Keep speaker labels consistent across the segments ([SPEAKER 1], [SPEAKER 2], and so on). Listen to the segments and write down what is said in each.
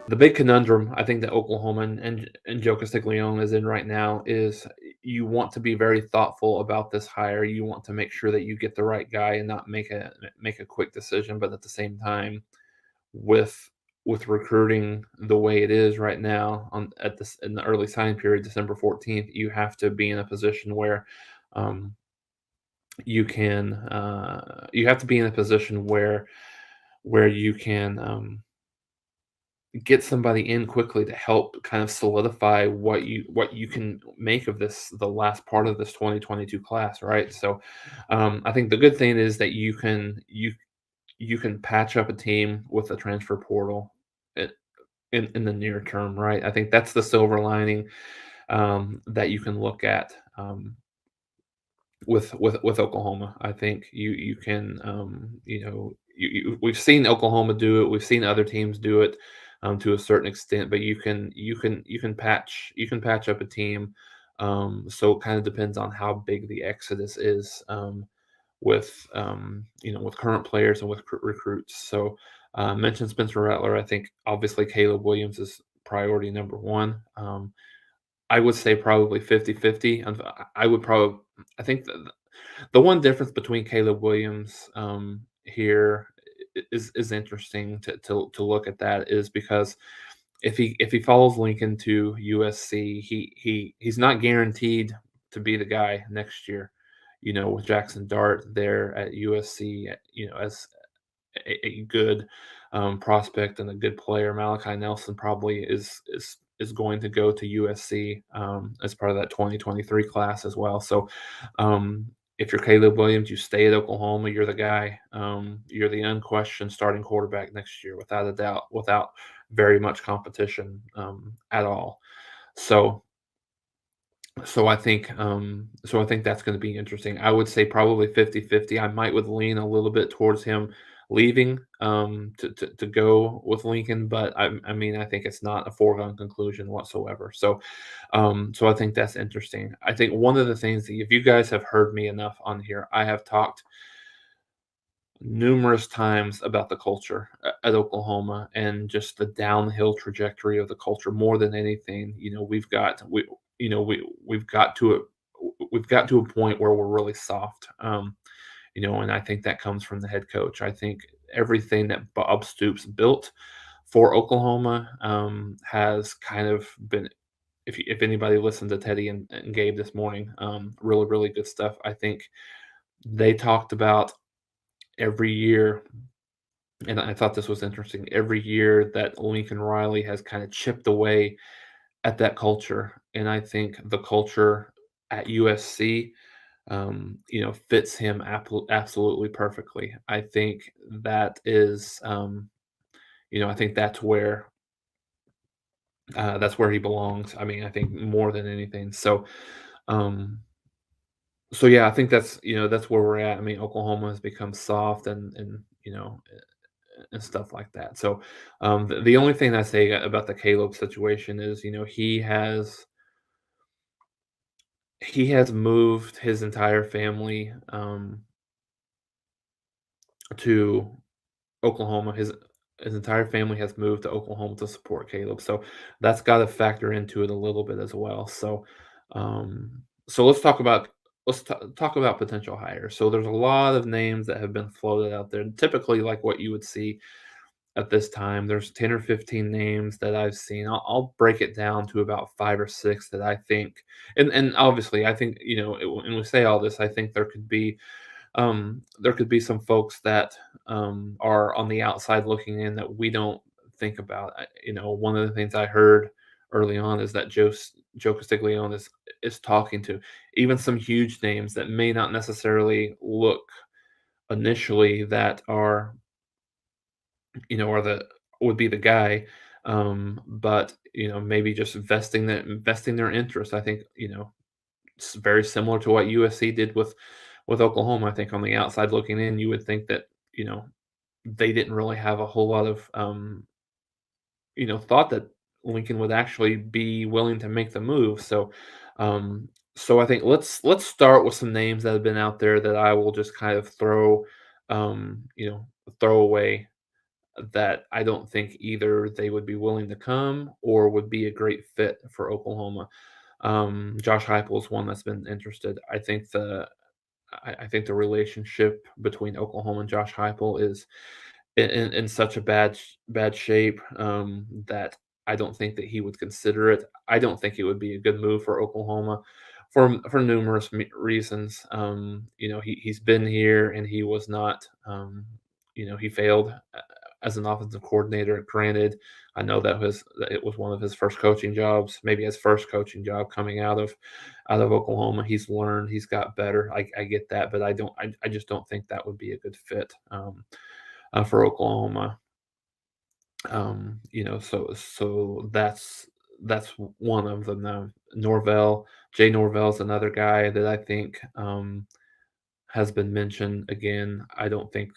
[SPEAKER 1] The big conundrum I think that Oklahoma and Joe Castiglione is in right now is you want to be very thoughtful about this hire. You want to make sure that you get the right guy and not make a quick decision, but at the same time, with recruiting the way it is right now at this in the early signing period, December 14th, you have to be in a position where um, you have to be in a position where you can get somebody in quickly to help kind of solidify what you can make of this the last part of this 2022 class, right? So I think the good thing is that you can patch up a team with the transfer portal i- in the near term, right? I think that's the silver lining that you can look at with Oklahoma. I think you can we've seen Oklahoma do it. We've seen other teams do it to a certain extent, but you can patch up a team. So it kind of depends on how big the exodus is with current players and with recruits. So mentioned Spencer Rattler. I think obviously Caleb Williams is priority number one. I would say probably 50-50. And I would probably I think the one difference between Caleb Williams here is interesting to look at that is because if he follows Lincoln to USC, he's not guaranteed to be the guy next year. With Jackson Dart there at USC, as a good prospect and a good player. Malachi Nelson probably is going to go to USC as part of that 2023 class as well. So um, if you're Caleb Williams, you stay at Oklahoma. You're the guy. You're the unquestioned starting quarterback next year, without a doubt, without very much competition at all. So so I think that's gonna be interesting. I would say probably 50-50. I might would lean a little bit towards him leaving, to go with Lincoln, but I mean, I think it's not a foregone conclusion whatsoever. So I think that's interesting. I think one of the things that if you guys have heard me enough on here, I have talked numerous times about the culture at Oklahoma and just the downhill trajectory of the culture more than anything. We've got to a point where we're really soft. And I think that comes from the head coach. I think everything that Bob Stoops built for Oklahoma has kind of been. If anybody listened to Teddy and Gabe this morning, really really good stuff. I think they talked about every year, and I thought this was interesting. Every year that Lincoln Riley has kind of chipped away at that culture, and I think the culture at USC, fits him absolutely perfectly. I think that is, I think that's where he belongs. I mean, I think more than anything. Um, so yeah, I think that's where we're at. I mean, Oklahoma has become soft and stuff like that. So the only thing I say about the Caleb situation is, he has moved his entire family to Oklahoma. His entire family has moved to Oklahoma to support Caleb. So that's got to factor into it a little bit as well. Um, so let's talk about potential hires. So there's a lot of names that have been floated out there, typically like what you would see at this time. There's 10 or 15 names that I've seen. I'll break it down to about 5 or 6 that I think, and obviously I think, when we say all this, I think there could be some folks that are on the outside looking in that we don't think about. One of the things I heard early on is that Joe Castiglione is talking to even some huge names that may not necessarily look initially that are the would be the guy, but maybe just investing their interest. I think it's very similar to what USC did with Oklahoma. I think on the outside looking in, you would think that they didn't really have a whole lot of thought that Lincoln would actually be willing to make the move. Um, so I think let's start with some names that have been out there that I will just kind of um, you know, throw away that I don't think either they would be willing to come or would be a great fit for Oklahoma. Josh Heupel is one that's been interested. I think the relationship between Oklahoma and Josh Heupel is in such a bad shape, that I don't think that he would consider it. I don't think it would be a good move for Oklahoma for numerous reasons. He's been here and he was not. He failed as an offensive coordinator. Granted, I know that it was one of his first coaching jobs, maybe his first coaching job coming out of Oklahoma. He's learned, he's got better. I get that, but I just don't think that would be a good fit. For Oklahoma. So that's one of them. Now, Jay Norvell's another guy that I think has been mentioned. Again, I don't think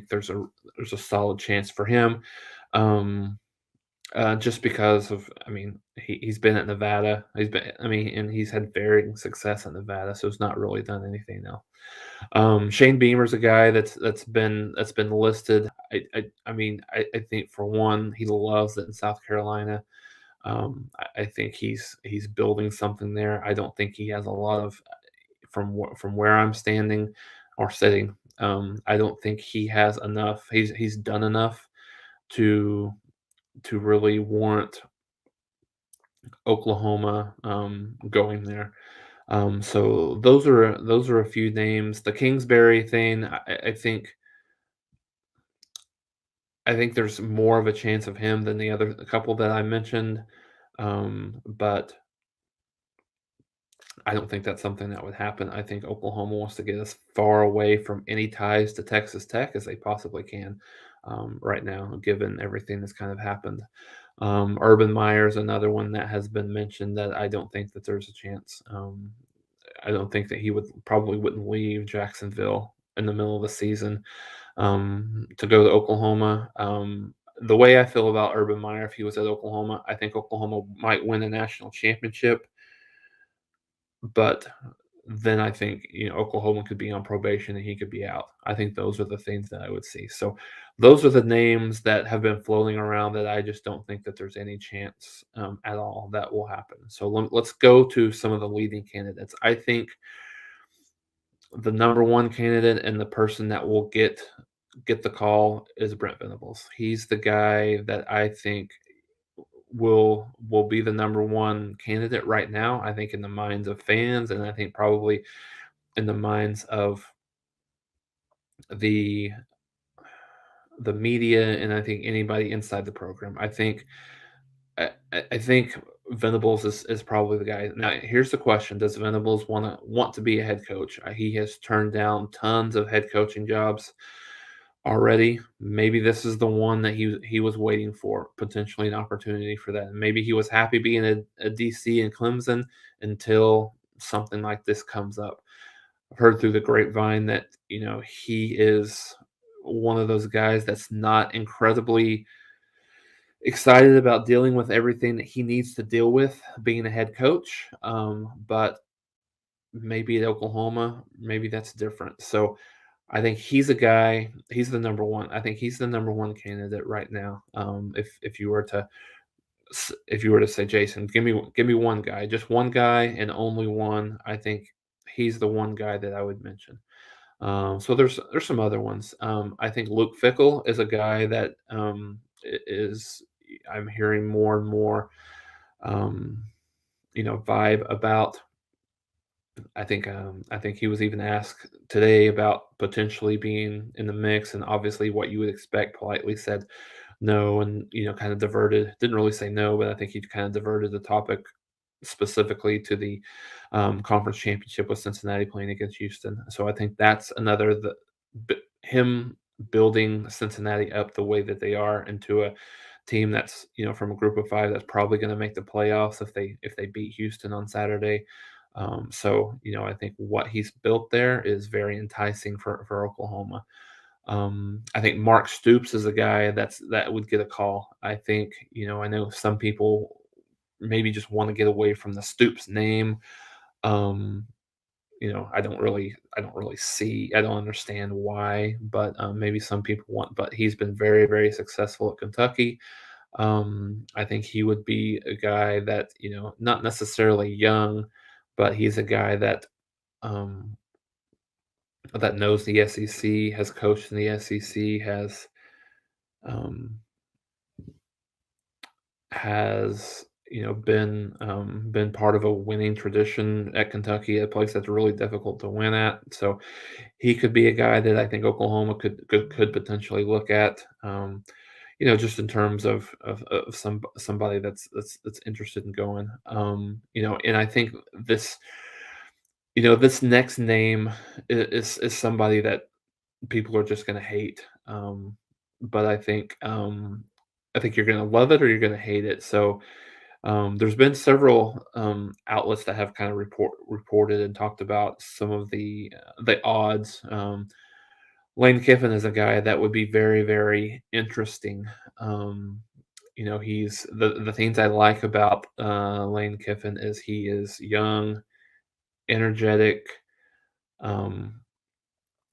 [SPEAKER 1] there's a solid chance for him. Um, just because of, I mean, he's been at Nevada. And he's had varying success at Nevada, so he's not really done anything else. Shane Beamer's a guy that's been listed. I think for one, he loves it in South Carolina. I think he's building something there. I don't think he has a lot of from where I'm standing or sitting. I don't think he has enough. He's done enough to really warrant Oklahoma going there. So those are a few names. The Kingsbury thing, I think there's more of a chance of him than the other couple that I mentioned, but I don't think that's something that would happen. I think Oklahoma wants to get as far away from any ties to Texas Tech as they possibly can, right now, given everything that's kind of happened. Urban Meyer's another one that has been mentioned that I don't think that there's a chance. I don't think that he probably wouldn't leave Jacksonville in the middle of the season, to go to Oklahoma. The way I feel about Urban Meyer, if he was at Oklahoma, I think Oklahoma might win a national championship, but then I think Oklahoma could be on probation and he could be out. I think those are the things that I would see. So those are the names that have been floating around that I just don't think that there's any chance at all that will happen. So let's go to some of the leading candidates. I think the number one candidate and the person that will get the call is Brent Venables. He's the guy that I think will be the number one candidate right now. I think in the minds of fans, and I think probably in the minds of the the media, and I think anybody inside the program. I think Venables is probably the guy. Now, here's the question: does Venables want to be a head coach? He has turned down tons of head coaching jobs already. Maybe this is the one that he was waiting for, potentially an opportunity for that. Maybe he was happy being a DC in Clemson until something like this comes up. I've heard through the grapevine that he is one of those guys that's not incredibly excited about dealing with everything that he needs to deal with being a head coach. But maybe at Oklahoma, maybe that's different. So I think he's a guy. He's the number one. I think he's the number one candidate right now. If you were to say, Jason, give me one guy, just one guy and only one. I think he's the one guy that I would mention. So there's some other ones. I think Luke Fickle is a guy that is I'm hearing more and more um, vibe about. I think he was even asked today about potentially being in the mix, and obviously what you would expect, politely said no, and kind of diverted. Didn't really say no, but I think he kind of diverted the topic specifically to the conference championship with Cincinnati playing against Houston. So I think that's another him building Cincinnati up the way that they are into a team that's from a group of five that's probably going to make the playoffs if they beat Houston on Saturday. So I think what he's built there is very enticing for Oklahoma. I think Mark Stoops is a guy that would get a call. I think I know some people maybe just want to get away from the Stoops name. Um, I don't understand why, but maybe some people want. But he's been very, very successful at Kentucky. I think he would be a guy that, not necessarily young, but he's a guy um, that knows the SEC, has coached in the SEC, um, been part of a winning tradition at Kentucky, a place that's really difficult to win at. So he could be a guy that I think Oklahoma could potentially look at. Just in terms of somebody that's interested in going. And I think this next name is somebody that people are just going to hate. But I think you're going to love it or you're going to hate it. So there's been several outlets that have kind of reported and talked about some of the odds. Lane Kiffin is a guy that would be very, very interesting. He's the things I like about Lane Kiffin is he is young, energetic, um,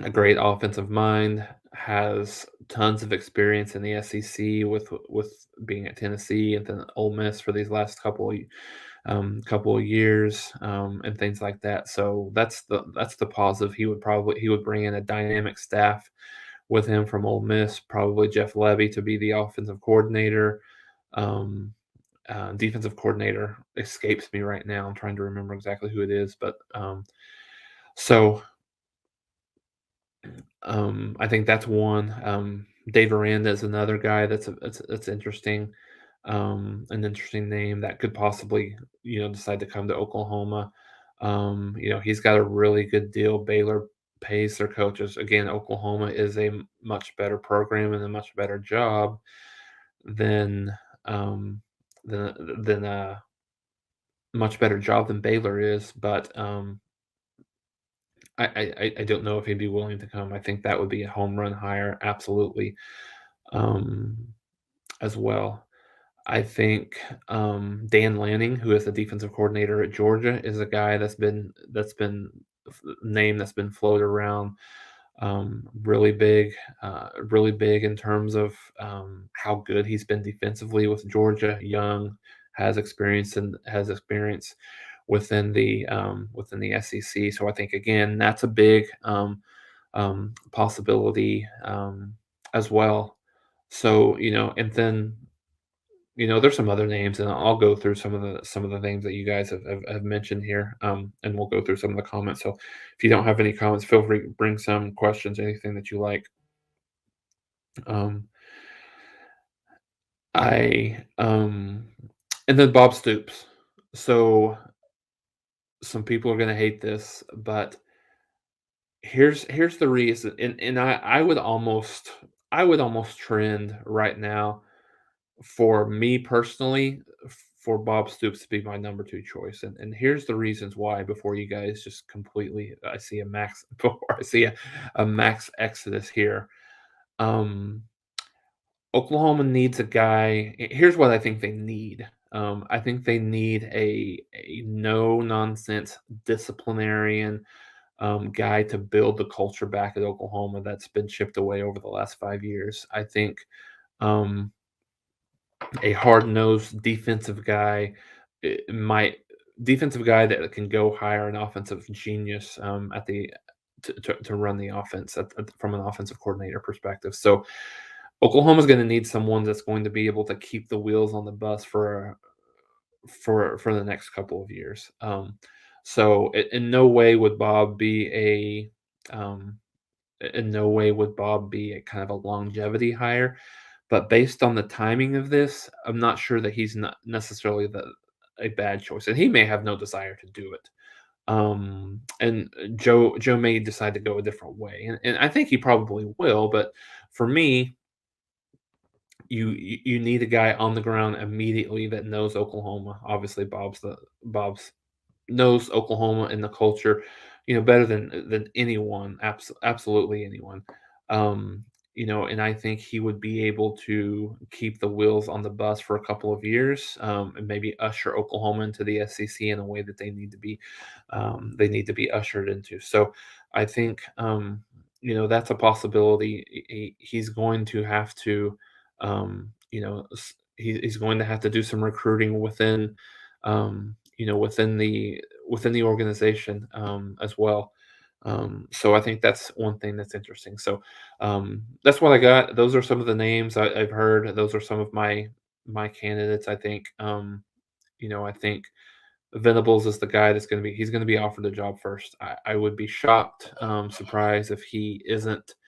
[SPEAKER 1] a great offensive mind, has tons of experience in the SEC with being at Tennessee and then Ole Miss for these last couple of years, and things like that. So that's the positive. He would bring in a dynamic staff with him from Ole Miss, probably Jeff Levy to be the offensive coordinator. Um, Defensive coordinator escapes me right now. I'm trying to remember exactly who it is, but so I think that's one. Dave Aranda is another guy that's interesting. An interesting name that could possibly, decide to come to Oklahoma. He's got a really good deal. Baylor pays their coaches. Again, Oklahoma is a much better program and a much better job than um, than a much better job than Baylor is. But I don't know if he'd be willing to come. I think that would be a home run hire, absolutely, um, as well. I think Dan Lanning, who is the defensive coordinator at Georgia, is a guy that's been name that's been floated around. Really big in terms of how good he's been defensively with Georgia. Young, has experience within the SEC. So I think again that's a big possibility as well. So and then there's some other names, and I'll go through some of the names that you guys have mentioned here, and we'll go through some of the comments. So if you don't have any comments, feel free to bring some questions, anything that you like. Um, I and then Bob Stoops. So some people are going to hate this, but here's the reason, and I would almost trend right now for me personally, for Bob Stoops to be my number 2 choice, and here's the reasons why before you guys just completely I see a max before I see a max exodus here. Um, Oklahoma needs a guy. Here's what I think they need. I think they need a no nonsense disciplinarian guy to build the culture back at Oklahoma that's been chipped away over the last 5 years. I think um, a hard-nosed defensive guy that can go hire an offensive genius at the to run the offense from an offensive coordinator perspective. So Oklahoma's going to need someone that's going to be able to keep the wheels on the bus for the next couple of years. So in no way would Bob be a kind of a longevity hire. But based on the timing of this, I'm not sure that he's not necessarily a bad choice, and he may have no desire to do it. And Joe may decide to go a different way, and I think he probably will. But for me, you need a guy on the ground immediately that knows Oklahoma. Obviously, Bob's knows Oklahoma and the culture, better than anyone. Absolutely anyone. Um, and I think he would be able to keep the wheels on the bus for a couple of years, and maybe usher Oklahoma into the SEC in a way that they need to be ushered into. So I think that's a possibility. He's going to have to, he's going to have to do some recruiting within the organization as well. So I think that's one thing that's interesting. So that's what I got. Those are some of the names I've heard. Those are some of my candidates. I think Venables is the guy he's going to be offered the job first. I would be shocked, surprised if he isn't.